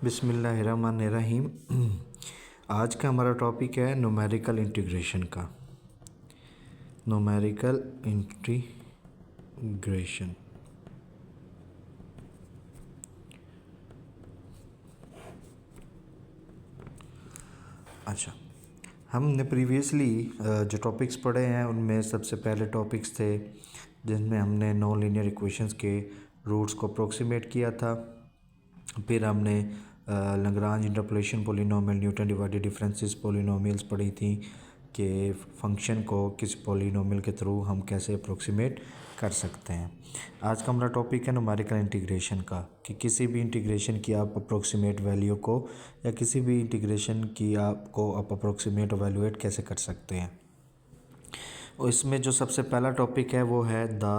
बिस्मिल्लाहिर्रहमानिर्रहीम। आज का हमारा टॉपिक है न्यूमेरिकल इंटीग्रेशन का। Numerical integration. अच्छा, हमने प्रीवियसली जो टॉपिक्स पढ़े हैं उनमें सबसे पहले टॉपिक्स थे जिनमें हमने नॉन लीनियर इक्वेशंस के रूट्स को अप्रोक्सीमेट किया था। फिर हमने Lagrange interpolation polynomial, Newton divided differences polynomials पढ़ी थी कि फंक्शन को किसी पॉलिनोमियल के थ्रू हम कैसे अप्रोक्सीमेट कर सकते हैं। आज का हमारा टॉपिक है न्यूमेरिकल इंटीग्रेशन का, कि किसी भी इंटीग्रेशन की आप अप्रोक्सीमेट वैल्यू को या किसी भी इंटीग्रेशन की आपको आप अप्रोक्सीमेट वैल्यूएट कैसे कर सकते हैं। और इसमें जो सबसे पहला टॉपिक है वो है the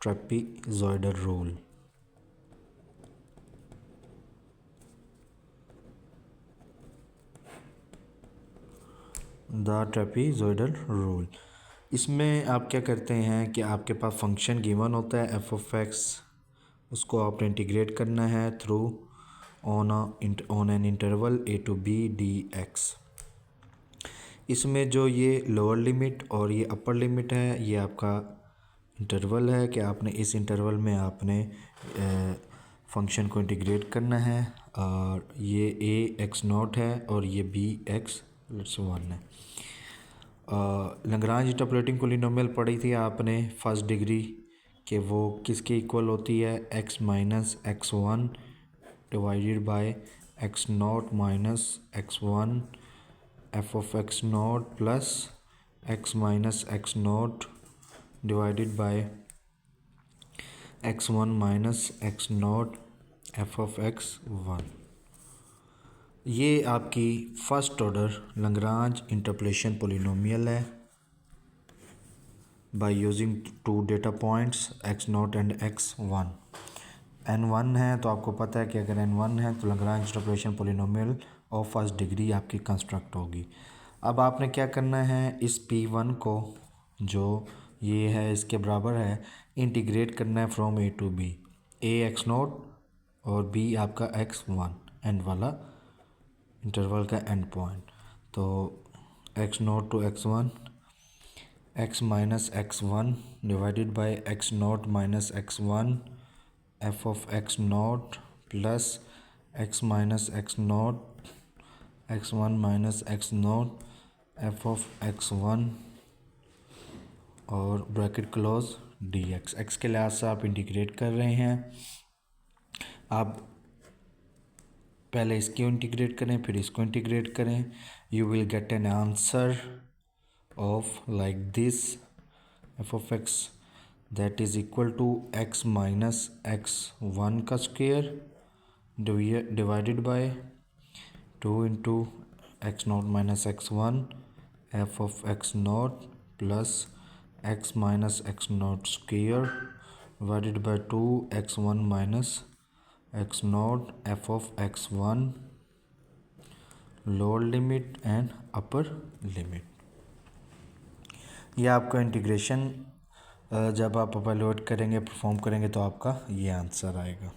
trapezoidal rule. The trapezoidal rule. इसमें आप क्या करते हैं कि आपके पास फंक्शन गिवन होता है एफ ऑफ एक्स, उसको आपने इंटीग्रेट करना है through on an interval a to b d x. इसमें जो ये लोअर लिमिट और ये अपर लिमिट है ये आपका इंटरवल है कि आपने इस इंटरवल में आपने फंक्शन को इंटीग्रेट करना है। और ये ए एक्स नॉट है और ये बी एक्स वन है। लैग्रांज इंटरपोलेटिंग पॉलिनोमियल पढ़ी थी आपने फर्स्ट डिग्री कि वो किसके इक्वल होती है, x minus x one divided by x not minus x one f of x not plus x minus x not divided by x one minus x not f of x one. ये आपकी first order Lagrange interpolation polynomial है by using two data points x not and x one. N one है तो आपको पता है कि अगर एन वन है तो Lagrange interpolation polynomial of first degree आपकी कंस्ट्रक्ट होगी। अब आपने क्या करना है, इस पी वन को जो ये है इसके बराबर है इंटीग्रेट करना है from a to b, a x not और बी आपका एक्स वन एंड वाला इंटरवल का एंड पॉइंट। तो x not to x one x minus x one divided by x not minus x one f of x not plus x minus x not x one minus x not f of x one और bracket close d x. X के लिहाज से आप integrate कर रहे हैं। आप पहले इसको इंटीग्रेट करें फिर इसको इंटीग्रेट करें, you will get an answer of like this f of x that is equal to x minus x one का square divided by two into x not minus x one f of x not plus x minus x not square divided by two x one minus x not f of x one lower limit and upper limit. यह आपका integration जब आप evaluate करेंगे perform करेंगे तो आपका ये answer आएगा।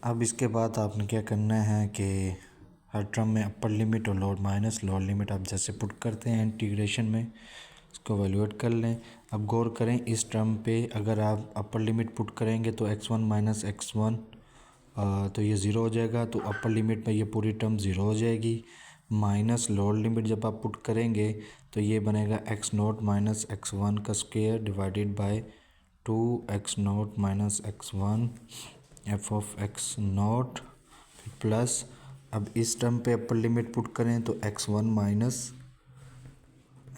अब इसके बाद आपने क्या करना है कि हर टर्म में अपर लिमिट और लोअर लिमिट आप जैसे पुट करते हैं इंटीग्रेशन में इसको इवैल्यूएट कर लें। अब गौर करें इस टर्म पे अगर आप अपर लिमिट पुट करेंगे तो x one minus x one तो ये ज़ीरो हो जाएगा, तो अपर लिमिट में ये पूरी टर्म ज़ीरो हो जाएगी। माइनस लोअर लिमिट जब आप पुट करेंगे तो ये बनेगा x not minus x one का square divided by two x not minus x one f of x not plus अब इस टर्म पे अपर लिमिट पुट करें तो x one minus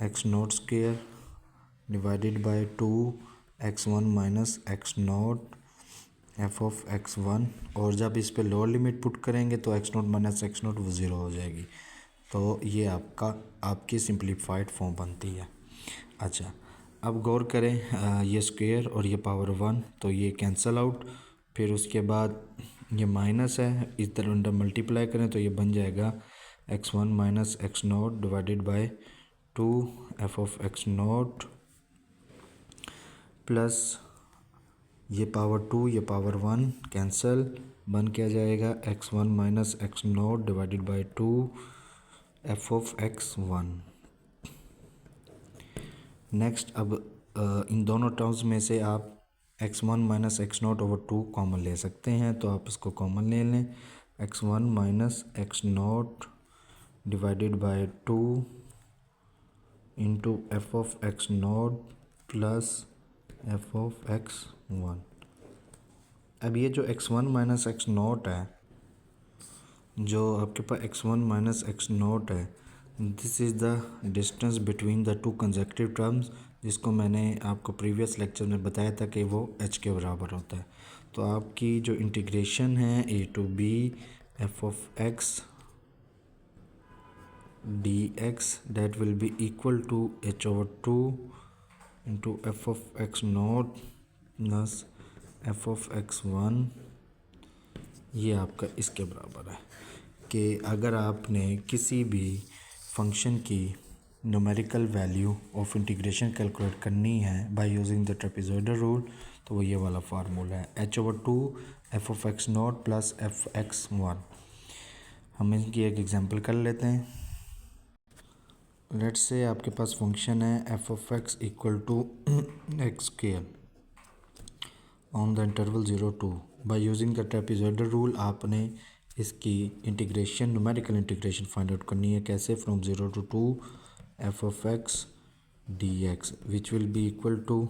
x not square divided by two x one minus x not f of x one. और जब इस पे lower limit put करेंगे तो x not minus x not वो ज़ीरो हो जाएगी। तो ये आपकी सिंप्लीफाइड फॉर्म बनती है। अच्छा, अब गौर करें ये स्क्वायर और ये पावर वन तो ये कैंसल आउट, फिर उसके बाद ये माइनस है इस तरह अंडर मल्टीप्लाई करें तो ये बन जाएगा x one minus x not divided by to f of x not plus ये पावर 2 ये पावर 1 कैंसिल, बन क्या जाएगा x1 minus x note divided by 2 f of x1। Next अब इन दोनों टर्म्स में से आप x1 minus x note over 2 common ले सकते हैं, तो आप इसको कॉमन ले लें। x1 minus x note divided by 2 into F of x not plus F of x1। अब ये जो x1 माइनस एक्स नोट है, जो आपके पास x1 माइनस एक्स नोट है, this is the distance between the two consecutive terms, जिसको मैंने आपको प्रीवियस लेक्चर में बताया था कि वो h के बराबर होता है। तो आपकी जो इंटीग्रेशन है a to b f of x dx that will be equal to h over 2 into f of x naught plus f of x1, ये आपका इसके बराबर है कि अगर आपने किसी भी फंक्शन की numerical value of integration calculate करनी है by using the trapezoidal rule, तो वो ये वाला फार्मूला है h over 2 f of x not plus F x one. हम इनकी एक एग्जांपल कर लेते हैं। लेट्स से आपके पास फंक्शन है f of x equal to x square on the interval 0-2। By using the trapezoidal rule आपने इसकी integration numerical integration find out करनी है। कैसे? From 0 to 2 f of x d x which will be equal to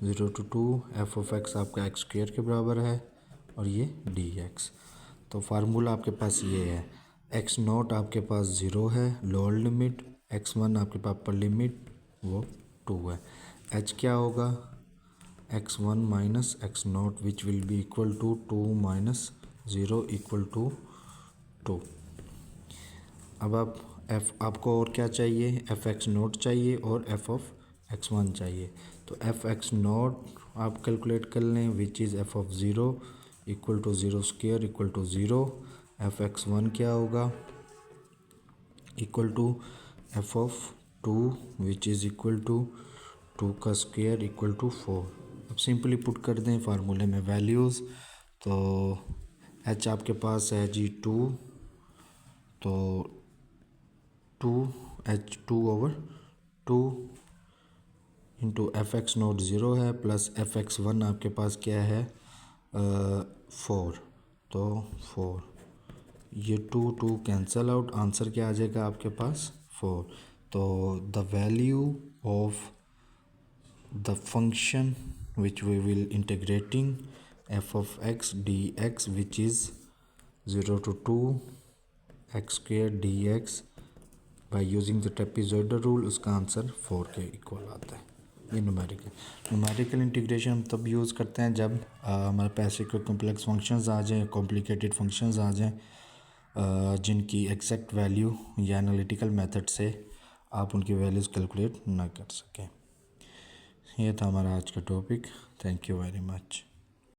0 to 2 f of x आपका x square के बराबर है और ये डी एक्स। तो फार्मूला आपके पास ये है, एक्स नॉट आपके पास 0 है लोअर लिमिट, x1 आपके पास अपर लिमिट वो 2 है। h क्या होगा? x1 minus x nought which will be equal to 2 minus 0 equal to 2। अब आप आपको और क्या चाहिए? एफ एक्स नोट चाहिए और एफ ऑफ x1 चाहिए। तो एफ एक्स नोट आप कैलकुलेट कर लें which is f of 0 equal to 0 square equal to 0। F x one क्या होगा? Equal to f of 2 which is equal to 2 का स्क्वायर इक्वल टू 4। अब सिंपली पुट कर दें फार्मूले में वैल्यूज़, तो h आपके पास है जी 2, तो 2h2/2 into F x note 0 है प्लस एफ एक्स वन आपके पास क्या है 4, तो 4, ये 2 कैंसल आउट, आंसर क्या आ जाएगा आपके पास 4। तो the value of the function which we will integrating f of x d x which is 0 to 2 x square d x by using the trapezoidal rule, उसका आंसर 4 के इक्वल आता है। ये न्यूमेरिकल इंटीग्रेशन हम तब यूज़ करते हैं जब हमारे पास कोई कॉम्प्लेक्स फंक्शंस आ जाएँ, कॉम्प्लिकेटेड फंक्शंस आ जाएँ, जिनकी एग्जैक्ट वैल्यू या एनालिटिकल मेथड से आप उनकी वैल्यूज़ कैलकुलेट ना कर सकें। ये था हमारा आज का topic. Thank you very much.